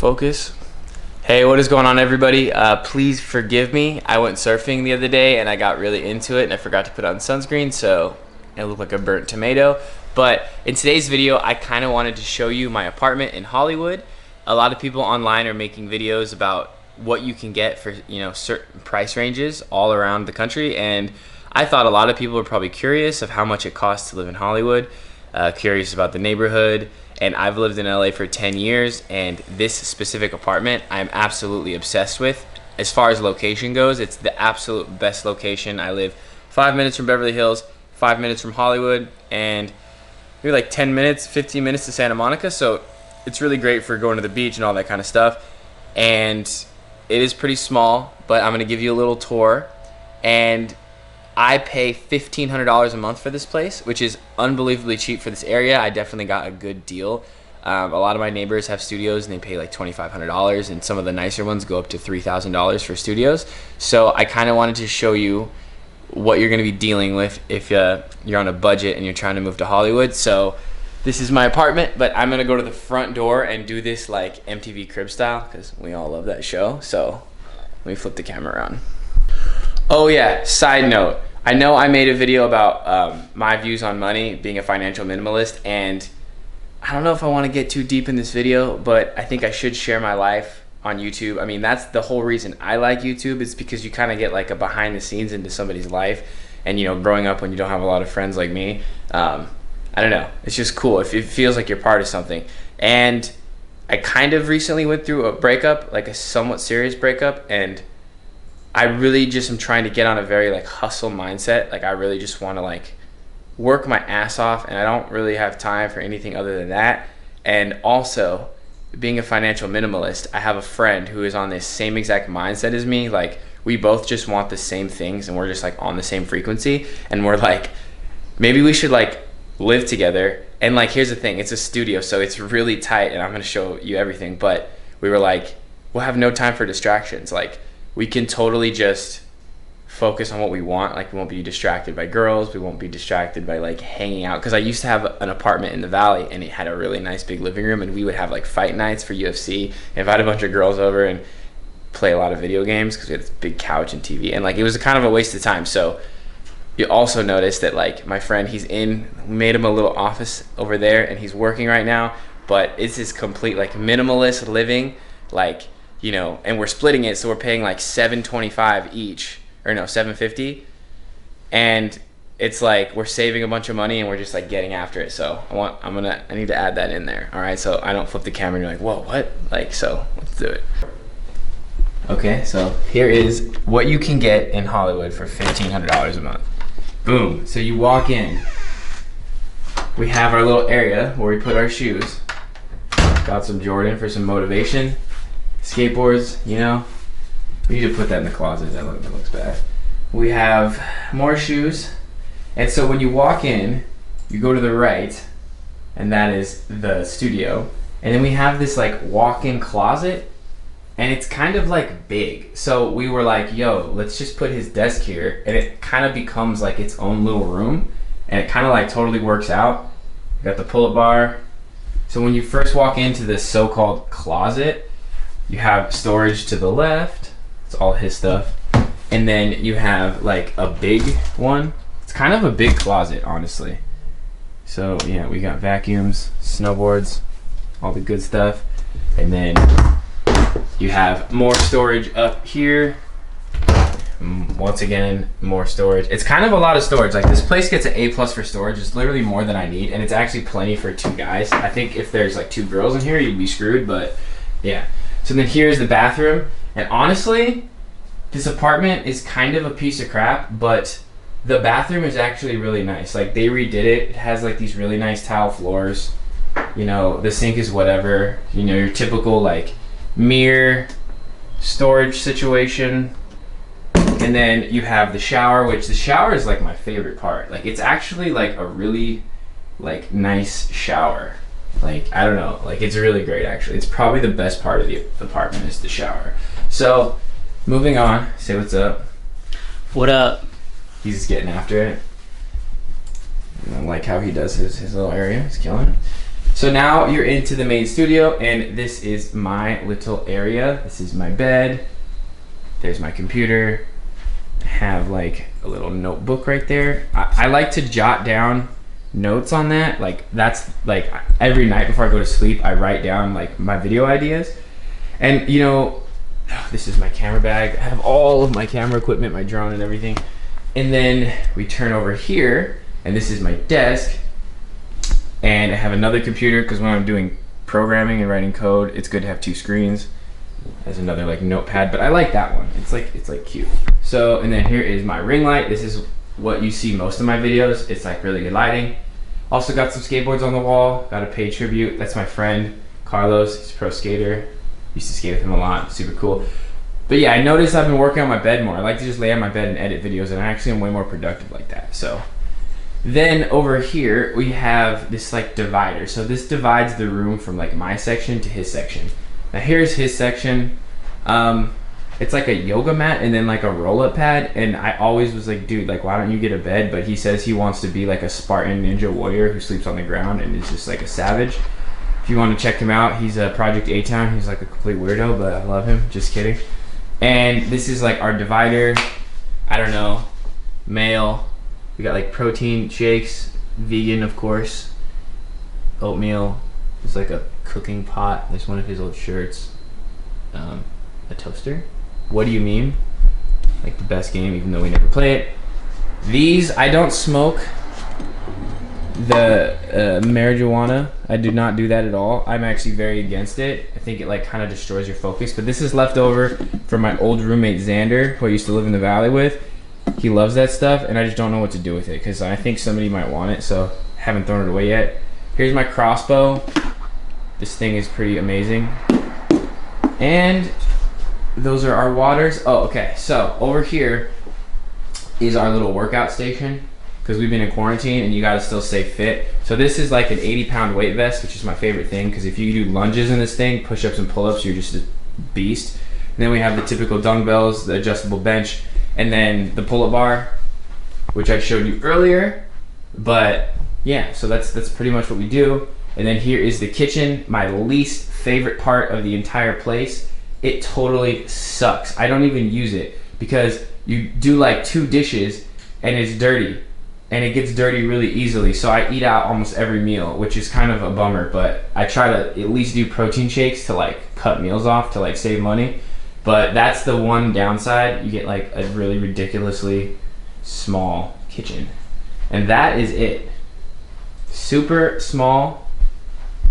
Focus. Hey, what is going on, everybody? Please forgive me. I went surfing the other day and I got really into it and I forgot to put on sunscreen, so it looked like a burnt tomato. But in today's video, I kind of wanted to show you my apartment in Hollywood. A lot of people online are making videos about what you can get for, certain price ranges all around the country, and I thought a lot of people were probably curious of how much it costs to live in Hollywood, curious about the neighborhood. And I've lived in LA for 10 years, and this specific apartment I'm absolutely obsessed with. As far as location goes, it's the absolute best location. I live 5 minutes from Beverly Hills, 5 minutes from Hollywood, and maybe like 10 minutes, 15 minutes to Santa Monica. So it's really great for going to the beach and all that kind of stuff. And it is pretty small, but I'm gonna give you a little tour. And I pay $1,500 a month for this place, which is unbelievably cheap for this area. I definitely got a good deal. A lot of my neighbors have studios and they pay like $2,500, and some of the nicer ones go up to $3,000 for studios. So I kind of wanted to show you what you're going to be dealing with if you're on a budget and you're trying to move to Hollywood. So this is my apartment, but I'm going to go to the front door and do this like MTV Crib style because we all love that show. So let me flip the camera around. Oh yeah, side note, I know I made a video about my views on money, being a financial minimalist, and I don't know if I want to get too deep in this video, but I think I should share my life on YouTube. I mean, that's the whole reason I like YouTube, is because you kind of get like a behind the scenes into somebody's life. And growing up when you don't have a lot of friends like me, I don't know, it's just cool. It feels like you're part of something. And I kind of recently went through a breakup, like a somewhat serious breakup, and I really just am trying to get on a very like hustle mindset. Like I really just want to like work my ass off, and I don't really have time for anything other than that. And also, being a financial minimalist, I have a friend who is on this same exact mindset as me. Like we both just want the same things, and we're just like on the same frequency, and we're like, maybe we should like live together. And like, here's the thing, it's a studio, so it's really tight, and I'm gonna show you everything. But we were like, we'll have no time for distractions. Like we can totally just focus on what we want. Like we won't be distracted by girls. We won't be distracted by like hanging out. Cause I used to have an apartment in the Valley, and it had a really nice big living room, and we would have like fight nights for UFC, invite a bunch of girls over and play a lot of video games, cause we had this big couch and TV, and like it was kind of a waste of time. So you also notice that like my friend, we made him a little office over there, and he's working right now, but it's his complete like minimalist living, like, and we're splitting it, so we're paying like $725 each, or no, $750, and it's like we're saving a bunch of money, and we're just like getting after it. So I need to add that in there. All right, so I don't flip the camera and you're like, whoa, what? Like, so let's do it. Okay, so here is what you can get in Hollywood for $1,500 a month. Boom. So you walk in, we have our little area where we put our shoes. Got some Jordan for some motivation. Skateboards, we need to put that in the closet. That looks bad. We have more shoes, and so when you walk in, you go to the right, and that is the studio. And then we have this like walk-in closet, and it's kind of like big. So we were like, yo, let's just put his desk here, and it kind of becomes like its own little room, and it kind of like totally works out. You got the pull-up bar. So when you first walk into this so-called closet, you have storage to the left. It's all his stuff. And then you have like a big one. It's kind of a big closet, honestly. So yeah, we got vacuums, snowboards, all the good stuff. And then you have more storage up here. Once again, more storage. It's kind of a lot of storage. Like this place gets an A+ for storage. It's literally more than I need, and it's actually plenty for 2 guys. I think if there's like 2 girls in here, you'd be screwed, but yeah. So then here's the bathroom, and honestly, this apartment is kind of a piece of crap, but the bathroom is actually really nice. Like they redid it. It has like these really nice tile floors. The sink is whatever. Your typical like mirror storage situation. And then you have the shower, which the shower is like my favorite part. Like it's actually like a really like nice shower. Like I don't know, like it's really great actually. It's probably the best part of the apartment is the shower. So moving on, say what's up. What up? He's just getting after it. I like how he does his little area. He's killing it. So now you're into the main studio, and this is my little area. This is my bed. There's my computer. I have like a little notebook right there. I like to jot down notes on that. Like that's like every night before I go to sleep, I write down like my video ideas. And you know, this is my camera bag. I have all of my camera equipment, my drone and everything. And then we turn over here, and this is my desk. And I have another computer because when I'm doing programming and writing code, it's good to have two screens. There's another like notepad, but I like that one. It's like cute. So, and then here is my ring light. This is what you see most of my videos. It's like really good lighting. Also got some skateboards on the wall. Got to pay tribute. That's my friend Carlos. He's a pro skater. Used to skate with him a lot. Super cool. But yeah, I noticed I've been working on my bed more. I like to just lay on my bed and edit videos, and I actually am way more productive like that. So then over here we have this like divider. So this divides the room from like my section to his section. Now here's his section. It's like a yoga mat and then like a roll-up pad, and I always was like, dude, like why don't you get a bed? But he says he wants to be like a Spartan ninja warrior who sleeps on the ground and is just like a savage. If you want to check him out, he's a Project A-Town. He's like a complete weirdo, but I love him. Just kidding. And this is like our divider. I don't know, male. We got like protein shakes, vegan of course, oatmeal. There's like a cooking pot. There's one of his old shirts. A toaster. What do you mean? Like the best game, even though we never play it. These, I don't smoke the marijuana. I do not do that at all. I'm actually very against it. I think it like kind of destroys your focus. But this is left over from my old roommate Xander, who I used to live in the valley with. He loves that stuff, and I just don't know what to do with it because I think somebody might want it, so I haven't thrown it away yet. Here's my crossbow. This thing is pretty amazing. And those are our waters. Oh, okay. So over here is our little workout station because we've been in quarantine and you got to still stay fit. So this is like an 80-pound weight vest, which is my favorite thing because if you do lunges in this thing, push-ups and pull-ups, you're just a beast. And then we have the typical dumbbells, the adjustable bench, and then the pull-up bar, which I showed you earlier. But yeah, so that's pretty much what we do. And then here is the kitchen, my least favorite part of the entire place. It totally sucks. I don't even use it because you do like 2 dishes and it's dirty, and it gets dirty really easily. So I eat out almost every meal, which is kind of a bummer, but I try to at least do protein shakes to like cut meals off to like save money. But that's the one downside. You get like a really ridiculously small kitchen. And that is it. Super small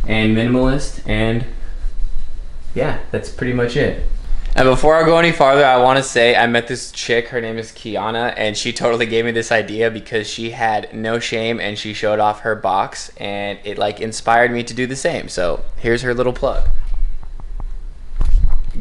and minimalist, and yeah, that's pretty much it. And before I go any farther, I want to say I met this chick, her name is Kiana, and she totally gave me this idea because she had no shame and she showed off her box, and it like inspired me to do the same. So here's her little plug.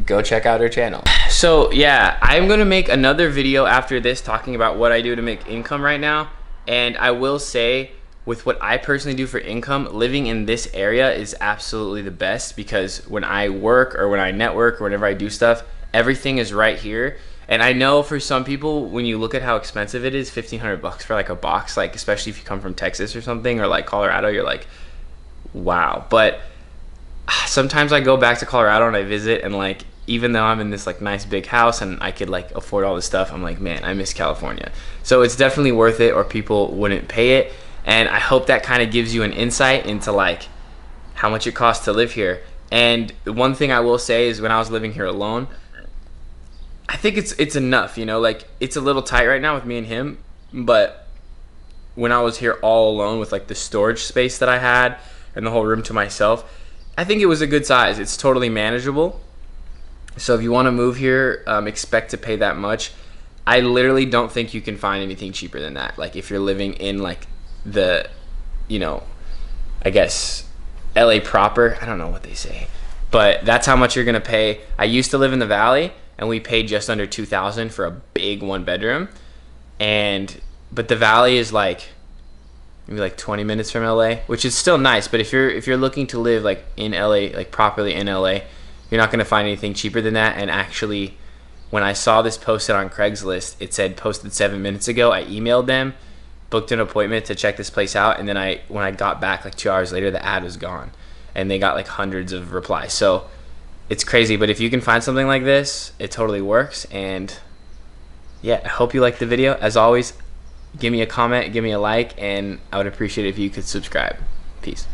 Go check out her channel. So yeah, I'm gonna make another video after this talking about what I do to make income right now. And I will say, with what I personally do for income, living in this area is absolutely the best because when I work or when I network or whenever I do stuff, everything is right here. And I know for some people, when you look at how expensive it is, $1,500 for like a box, like especially if you come from Texas or something, or like Colorado, you're like, wow. But sometimes I go back to Colorado and I visit, and like, even though I'm in this like nice big house and I could like afford all this stuff, I'm like, man, I miss California. So it's definitely worth it, or people wouldn't pay it. And I hope that kind of gives you an insight into like how much it costs to live here. And the one thing I will say is when I was living here alone, I think it's enough, you know, like it's a little tight right now with me and him, but when I was here all alone with like the storage space that I had and the whole room to myself, I think it was a good size. It's totally manageable. So if you want to move here, expect to pay that much. I literally don't think you can find anything cheaper than that. Like if you're living in like the, you know, I guess LA proper, I don't know what they say, but that's how much you're gonna pay. I used to live in the valley and we paid just under $2,000 for a big 1-bedroom, but the valley is like maybe like 20 minutes from LA, which is still nice. But if you're looking to live like in LA, like properly in LA, you're not gonna find anything cheaper than that. And actually, when I saw this posted on Craigslist, it said posted 7 minutes ago. I emailed them, booked an appointment to check this place out, and then when I got back like 2 hours later, the ad was gone, and they got like hundreds of replies. So it's crazy, but if you can find something like this, it totally works. And yeah, I hope you liked the video. As always, give me a comment, give me a like, and I would appreciate it if you could subscribe. Peace.